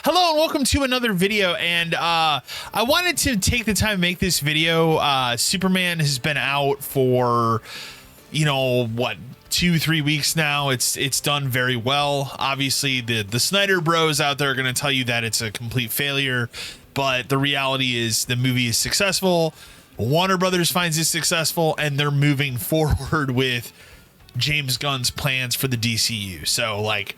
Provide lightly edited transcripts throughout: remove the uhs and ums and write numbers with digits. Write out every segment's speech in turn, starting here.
Hello and welcome to another video, and I wanted to take the time to make this video. Superman has been out for, what, 2-3 weeks now. It's done very well. Obviously, the Snyder bros out there are going to tell you that it's a complete failure, but the reality is the movie is successful. Warner Brothers finds it successful, and they're moving forward with James Gunn's plans for the DCU. So, like,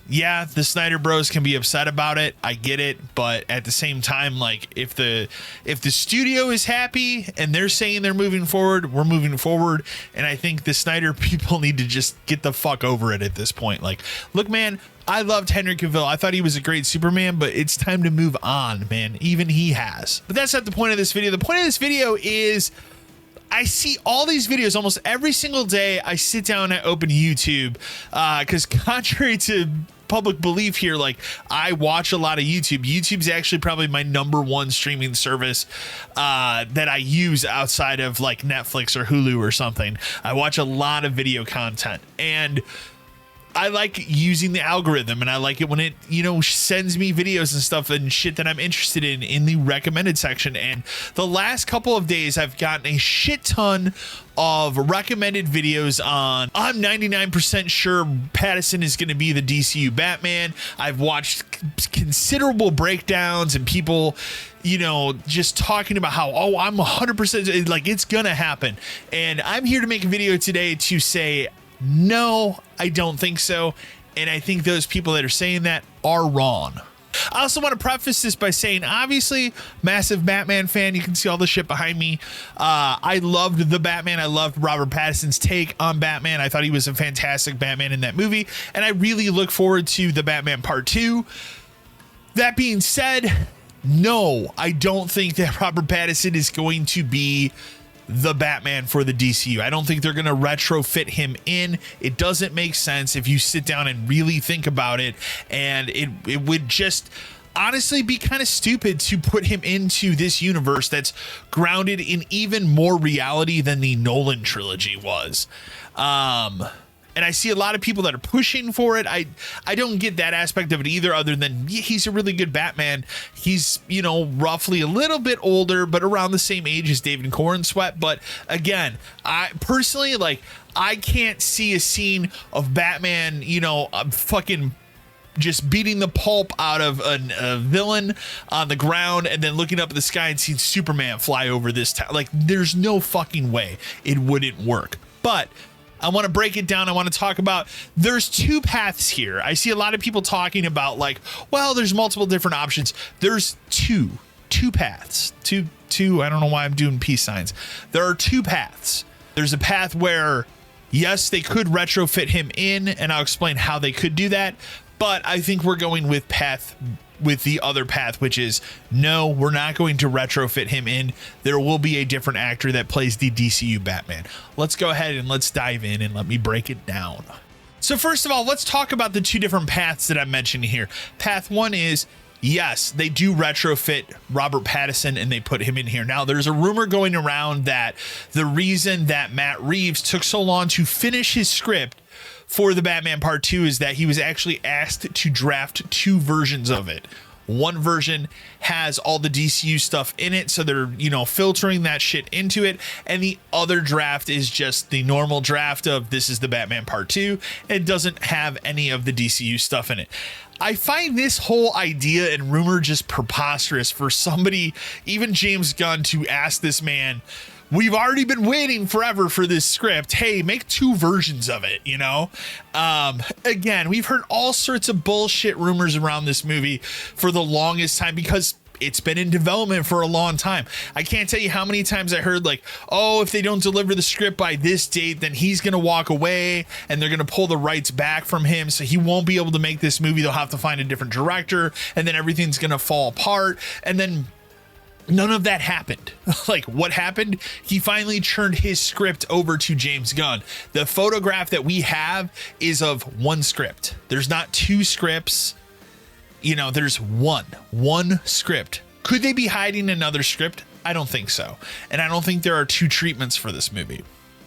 yeah, the Snyder bros can be upset about it. I get it, but at the same time, like, if the studio is happy and they're saying they're moving forward, we're moving forward. And I think the Snyder people need to just get the fuck over it at this point. Like, look, man, I loved Henry Cavill. I thought he was a great Superman, but it's time to move on, man. Even he has. But that's not the point of this video. The point of this video is I see all these videos almost every single day. I sit down and open YouTube because contrary to public belief here, like, I watch a lot of YouTube. YouTube's actually probably my #1 streaming service that I use outside of like Netflix or Hulu or something. I watch a lot of video content, and I like using the algorithm, and I like it when it, sends me videos and stuff and shit that I'm interested in the recommended section. And the last couple of days, I've gotten a shit ton of recommended videos on, I'm 99% sure Pattinson is going to be the DCU Batman. I've watched considerable breakdowns and people, just talking about how, I'm 100% like it's going to happen. And I'm here to make a video today to say, no, I don't think so. And I think those people that are saying that are wrong. I also want to preface this by saying, obviously, massive Batman fan. You can see all the shit behind me. I loved the Batman. I loved Robert Pattinson's take on Batman. I thought he was a fantastic Batman in that movie. And I really look forward to the Batman Part 2. That being said, no, I don't think that Robert Pattinson is going to be the Batman for the DCU. I don't think they're going to retrofit him in. It doesn't make sense if you sit down and really think about it, and it would just honestly be kind of stupid to put him into this universe that's grounded in even more reality than the Nolan trilogy was. And I see a lot of people that are pushing for it. I don't get that aspect of it either, other than he's a really good Batman. He's, roughly a little bit older, but around the same age as David Corenswet. But again, I personally, like, I can't see a scene of Batman, fucking just beating the pulp out of a villain on the ground and then looking up at the sky and seeing Superman fly over this town. Like, there's no fucking way it wouldn't work. But I want to break it down. I want to talk about, there's two paths here. I see a lot of people talking about, like, well, there's multiple different options. There's two paths. Two. I don't know why I'm doing peace signs. There are two paths. There's a path where, yes, they could retrofit him in, and I'll explain how they could do that. But I think we're going with the other path, which is, no, we're not going to retrofit him in. There will be a different actor that plays the DCU Batman. Let's go ahead and let's dive in and let me break it down. So first of all, let's talk about the two different paths that I'm mentioning here. Path one is, yes, they do retrofit Robert Pattinson and they put him in here. Now, there's a rumor going around that the reason that Matt Reeves took so long to finish his script for the Batman Part 2 is that he was actually asked to draft two versions of it. One version has all the DCU stuff in it, so they're, filtering that shit into it. And the other draft is just the normal draft of this is the Batman Part 2. It doesn't have any of the DCU stuff in it. I find this whole idea and rumor just preposterous for somebody, even James Gunn, to ask this man, we've already been waiting forever for this script. Hey, make two versions of it, Again, we've heard all sorts of bullshit rumors around this movie for the longest time because it's been in development for a long time. I can't tell you how many times I heard, like, oh, if they don't deliver the script by this date, then he's going to walk away and they're going to pull the rights back from him. So he won't be able to make this movie. They'll have to find a different director, and then everything's going to fall apart. And then none of that happened. Like, what happened? He finally turned his script over to James Gunn. The photograph that we have is of one script. There's not two scripts. There's one script. Could they be hiding another script? I don't think so. And I don't think there are two treatments for this movie.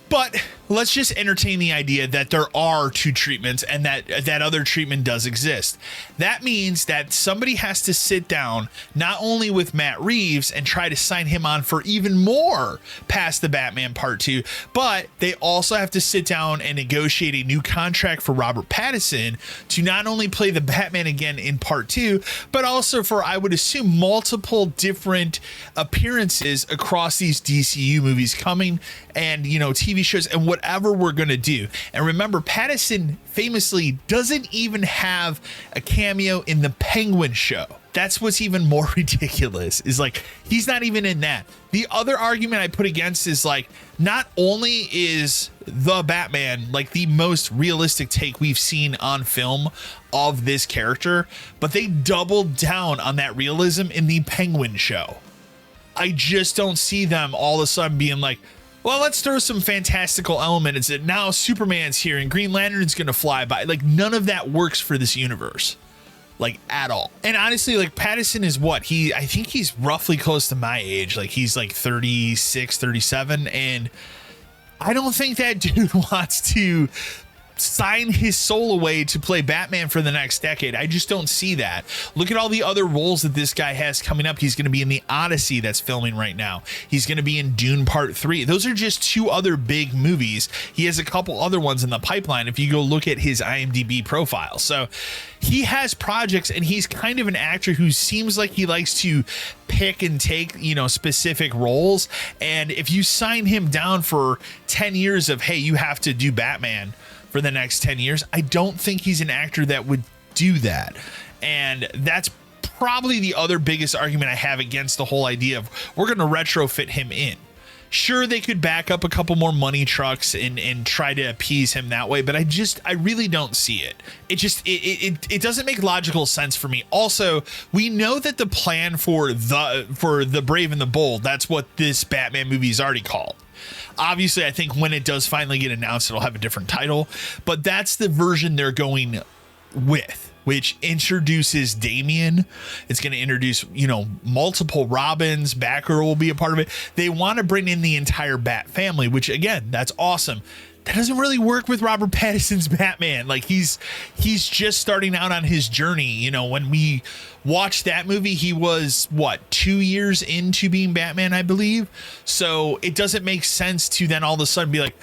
But let's just entertain the idea that there are two treatments and that other treatment does exist. That means that somebody has to sit down not only with Matt Reeves and try to sign him on for even more past the Batman Part 2, but they also have to sit down and negotiate a new contract for Robert Pattinson to not only play the Batman again in Part 2, but also for, I would assume, multiple different appearances across these DCU movies coming, and, you know, TV shows and whatever we're going to do. And remember, Pattinson famously doesn't even have a cameo in the Penguin show. That's what's even more ridiculous, is like, he's not even in that. The other argument I put against is like, not only is the Batman like the most realistic take we've seen on film of this character, but they doubled down on that realism in the Penguin show. I just don't see them all of a sudden being like, well, let's throw some fantastical elements that now Superman's here and Green Lantern's going to fly by. Like, none of that works for this universe, like, at all. And honestly, like, Pattinson is what? I think he's roughly close to my age. Like, he's like 36, 37. And I don't think that dude wants to sign his soul away to play Batman for the next decade. I just don't see that. Look at all the other roles that this guy has coming up. He's going to be in the Odyssey that's filming right now. He's going to be in Dune Part 3. Those are just two other big movies. He has a couple other ones in the pipeline if you go look at his IMDb profile. So he has projects, and he's kind of an actor who seems like he likes to pick and take, you know, specific roles. And if you sign him down for 10 years of, hey, you have to do Batman for the next 10 years, I don't think he's an actor that would do that. And that's probably the other biggest argument I have against the whole idea of we're going to retrofit him in. Sure, they could back up a couple more money trucks and try to appease him that way, but I really don't see it. It doesn't make logical sense for me. Also, we know that the plan for the Brave and the Bold, that's what this Batman movie is already called. Obviously, I think when it does finally get announced, it'll have a different title, but that's the version they're going with, which introduces Damian. It's going to introduce, you know, multiple Robins. Batgirl will be a part of it. They want to bring in the entire Bat family, which, again, that's awesome. That doesn't really work with Robert Pattinson's Batman. Like, he's just starting out on his journey. You know, when we watched that movie, he was, 2 years into being Batman, I believe. So it doesn't make sense to then all of a sudden be like,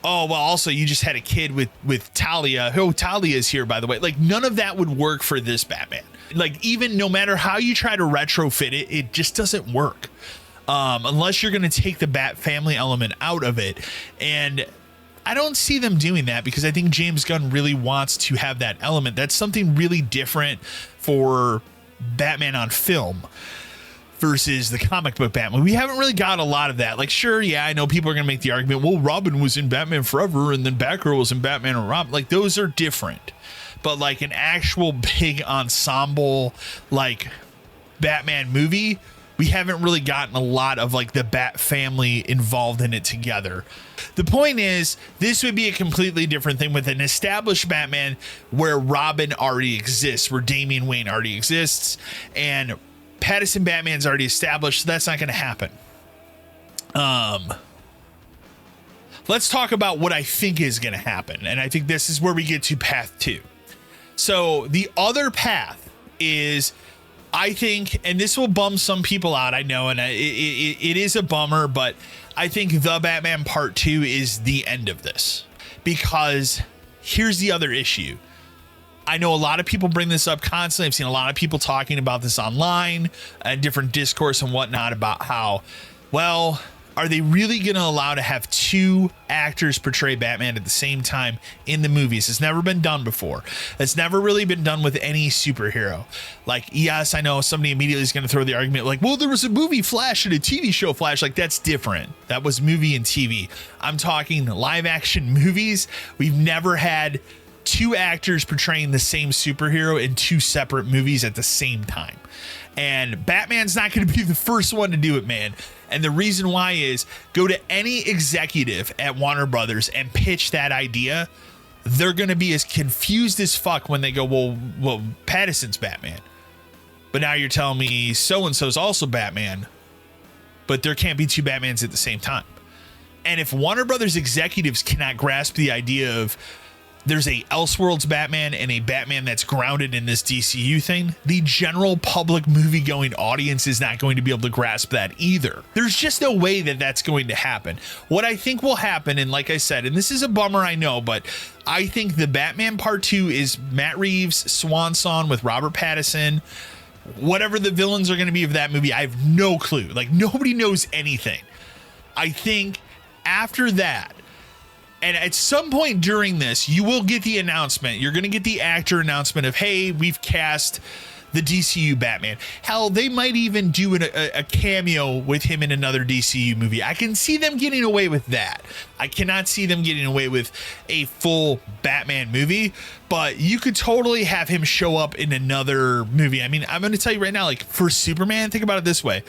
oh, well, also you just had a kid with Talia. Oh, Talia's here, by the way. Like, none of that would work for this Batman. Like, even no matter how you try to retrofit it, it just doesn't work. Unless you're going to take the Bat family element out of it. And I don't see them doing that because I think James Gunn really wants to have that element. That's something really different for Batman on film versus the comic book Batman. We haven't really got a lot of that. Like, sure, yeah, I know people are going to make the argument, well, Robin was in Batman Forever and then Batgirl was in Batman and Robin. Like, those are different. But like an actual big ensemble, like, Batman movie, we haven't really gotten a lot of like the Bat family involved in it together. The point is, this would be a completely different thing with an established Batman where Robin already exists, where Damian Wayne already exists, and Pattinson Batman's already established, so that's not going to happen. Let's talk about what I think is going to happen, and I think this is where we get to path 2. So the other path is, I think, and this will bum some people out, I know, and it is a bummer, but I think The Batman Part 2 is the end of this. Because here's the other issue. I know a lot of people bring this up constantly. I've seen a lot of people talking about this online and different discourse and whatnot about how, well, are they really going to allow to have two actors portray Batman at the same time in the movies? It's never been done before. It's never really been done with any superhero. Like, yes, I know somebody immediately is going to throw the argument like, well, there was a movie Flash and a TV show Flash. Like, that's different. That was movie and TV. I'm talking live action movies. We've never had two actors portraying the same superhero in two separate movies at the same time. And Batman's not going to be the first one to do it, man. And the reason why is, go to any executive at Warner Brothers and pitch that idea. They're going to be as confused as fuck when they go, well, Pattinson's Batman. But now you're telling me so-and-so's also Batman. But there can't be two Batmans at the same time. And if Warner Brothers executives cannot grasp the idea of there's a Elseworlds Batman and a Batman that's grounded in this DCU thing, the general public movie-going audience is not going to be able to grasp that either. There's just no way that that's going to happen. What I think will happen, and like I said, and this is a bummer, I know, but I think the Batman Part 2 is Matt Reeves' swan song with Robert Pattinson. Whatever the villains are going to be of that movie, I have no clue. Like, nobody knows anything. I think after that, and at some point during this, you will get the announcement. You're going to get the actor announcement of, hey, we've cast the DCU Batman. Hell, they might even do a cameo with him in another DCU movie. I can see them getting away with that. I cannot see them getting away with a full Batman movie, but you could totally have him show up in another movie. I mean, I'm going to tell you right now, like, for Superman, think about it this way.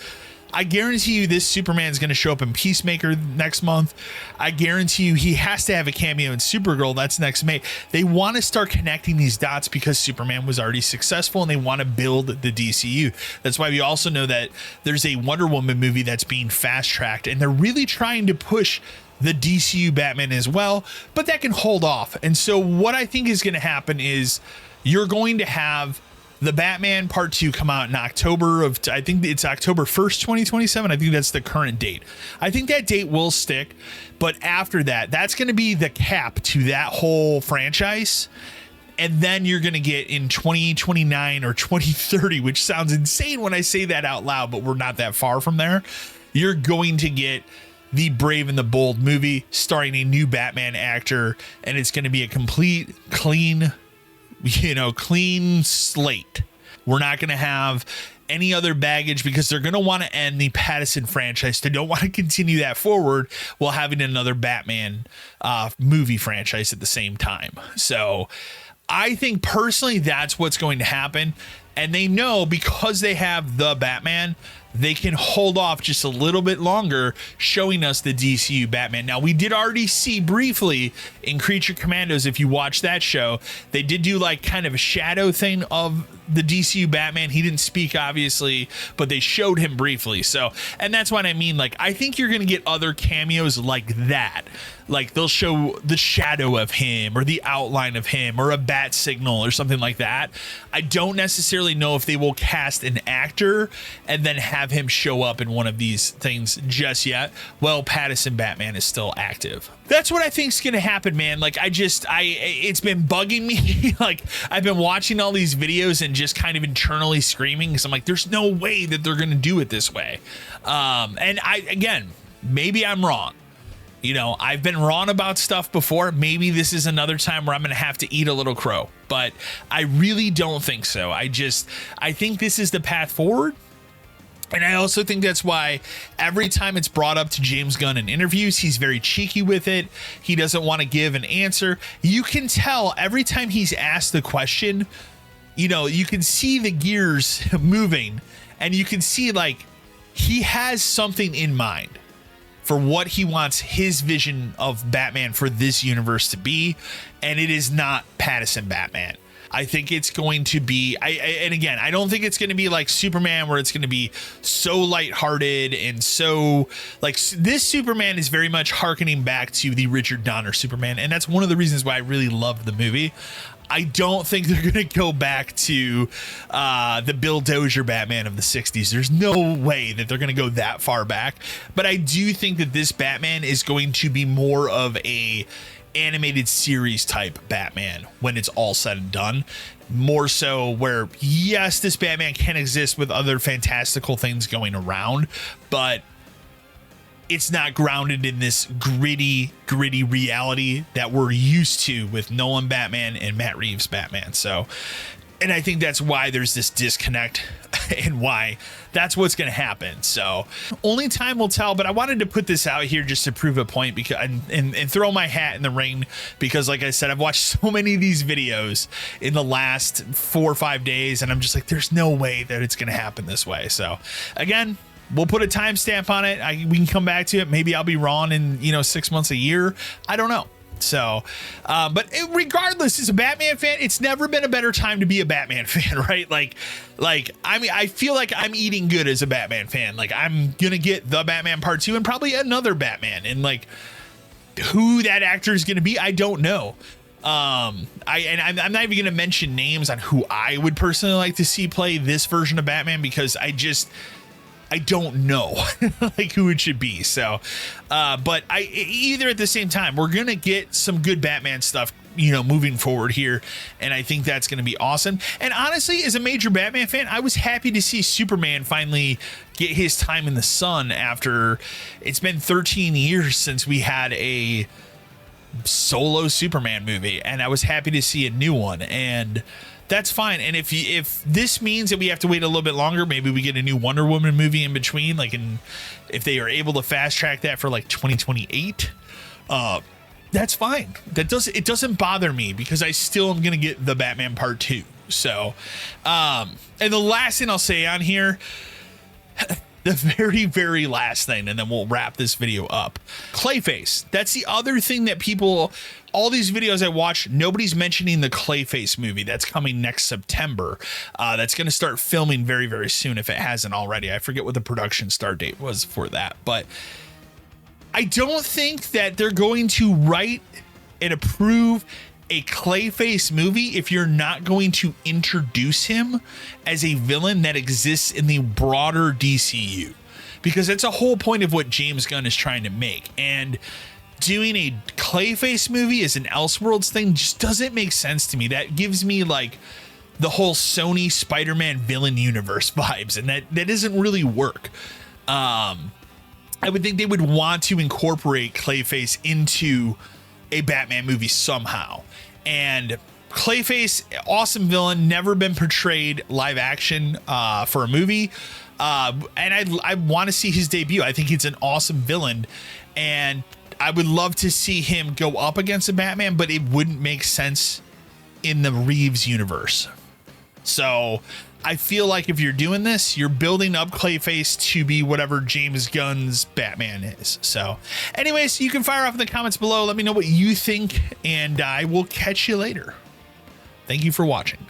I guarantee you this Superman is going to show up in Peacemaker next month. I guarantee you he has to have a cameo in Supergirl. That's next May. They want to start connecting these dots because Superman was already successful and they want to build the DCU. That's why we also know that there's a Wonder Woman movie that's being fast tracked and they're really trying to push the DCU Batman as well, but that can hold off. And so what I think is going to happen is you're going to have the Batman Part 2 come out in October of, I think it's October 1st, 2027. I think that's the current date. I think that date will stick, but after that, that's going to be the cap to that whole franchise. And then you're going to get in 2029 or 2030, which sounds insane when I say that out loud, but we're not that far from there. You're going to get the Brave and the Bold movie starring a new Batman actor, and it's going to be a complete, clean slate. We're not going to have any other baggage because they're going to want to end the Pattinson franchise. They don't want to continue that forward while having another Batman movie franchise at the same time. So I think personally that's what's going to happen. And they know because they have the Batman, they can hold off just a little bit longer showing us the DCU Batman. Now, we did already see briefly in Creature Commandos, if you watch that show, they did do like kind of a shadow thing of the DCU Batman. He didn't speak, obviously, but they showed him briefly. So, and that's what I mean. Like, I think you're going to get other cameos like that. Like, they'll show the shadow of him or the outline of him or a bat signal or something like that. I don't necessarily know if they will cast an actor and then have him show up in one of these things just yet. Well, Pattinson Batman is still active. That's what I think is going to happen, man. Like, it's been bugging me. Like, I've been watching all these videos and just kind of internally screaming because I'm like, there's no way that they're going to do it this way. And again, maybe I'm wrong. You know, I've been wrong about stuff before. Maybe this is another time where I'm going to have to eat a little crow, but I really don't think so. I think this is the path forward. And I also think that's why every time it's brought up to James Gunn in interviews, he's very cheeky with it. He doesn't want to give an answer. You can tell every time he's asked the question, you know, you can see the gears moving and you can see like he has something in mind for what he wants his vision of Batman for this universe to be. And it is not Pattinson Batman. I think it's going to be, and again, I don't think it's going to be like Superman where it's going to be so lighthearted and so like this Superman is very much hearkening back to the Richard Donner Superman. And that's one of the reasons why I really love the movie. I don't think they're going to go back to the Bill Dozier Batman of the 60s. There's no way that they're going to go that far back. But I do think that this Batman is going to be more of a animated series type Batman when it's all said and done. More so where, yes, this Batman can exist with other fantastical things going around, but it's not grounded in this gritty reality that we're used to with Nolan Batman and Matt Reeves Batman. So, and I think that's why there's this disconnect and why that's what's going to happen. So only time will tell, but I wanted to put this out here just to prove a point because and throw my hat in the ring because like I said, I've watched so many of these videos in the last 4 or 5 days and I'm just like, there's no way that it's going to happen this way. So again, we'll put a timestamp on it. We can come back to it. Maybe I'll be wrong in 6 months, a year. I don't know. So, but regardless, as a Batman fan, it's never been a better time to be a Batman fan, right? Like, I mean, I feel like I'm eating good as a Batman fan. Like, I'm gonna get the Batman Part 2 and probably another Batman, and like, who that actor is gonna be, I don't know. I'm not even gonna mention names on who I would personally like to see play this version of Batman, because I don't know like who it should be. So, but either at the same time, we're going to get some good Batman stuff, you know, moving forward here. And I think that's going to be awesome. And honestly, as a major Batman fan, I was happy to see Superman finally get his time in the sun after it's been 13 years since we had a solo Superman movie. And I was happy to see a new one. And that's fine. And if this means that we have to wait a little bit longer, maybe we get a new Wonder Woman movie in between, like, if they are able to fast track that for like 2028, that's fine. It doesn't bother me, because I still am gonna get the Batman Part 2. So, and the last thing I'll say on here, the very, very last thing, and then we'll wrap this video up. Clayface. That's the other thing that people, all these videos I watched, nobody's mentioning the Clayface movie that's coming next September. That's going to start filming very, very soon, if it hasn't already. I forget what the production start date was for that, but I don't think that they're going to write and approve a Clayface movie if you're not going to introduce him as a villain that exists in the broader DCU, because that's a whole point of what James Gunn is trying to make. And doing a Clayface movie as an Elseworlds thing just doesn't make sense to me. That gives me like the whole Sony Spider-Man villain universe vibes, and that doesn't really work. I would think they would want to incorporate Clayface into a Batman movie somehow. And Clayface, awesome villain, never been portrayed live action for a movie. And I want to see his debut. I think he's an awesome villain, and I would love to see him go up against a Batman, but it wouldn't make sense in the Reeves universe. So I feel like if you're doing this, you're building up Clayface to be whatever James Gunn's Batman is. So anyways, you can fire off in the comments below. Let me know what you think, and I will catch you later. Thank you for watching.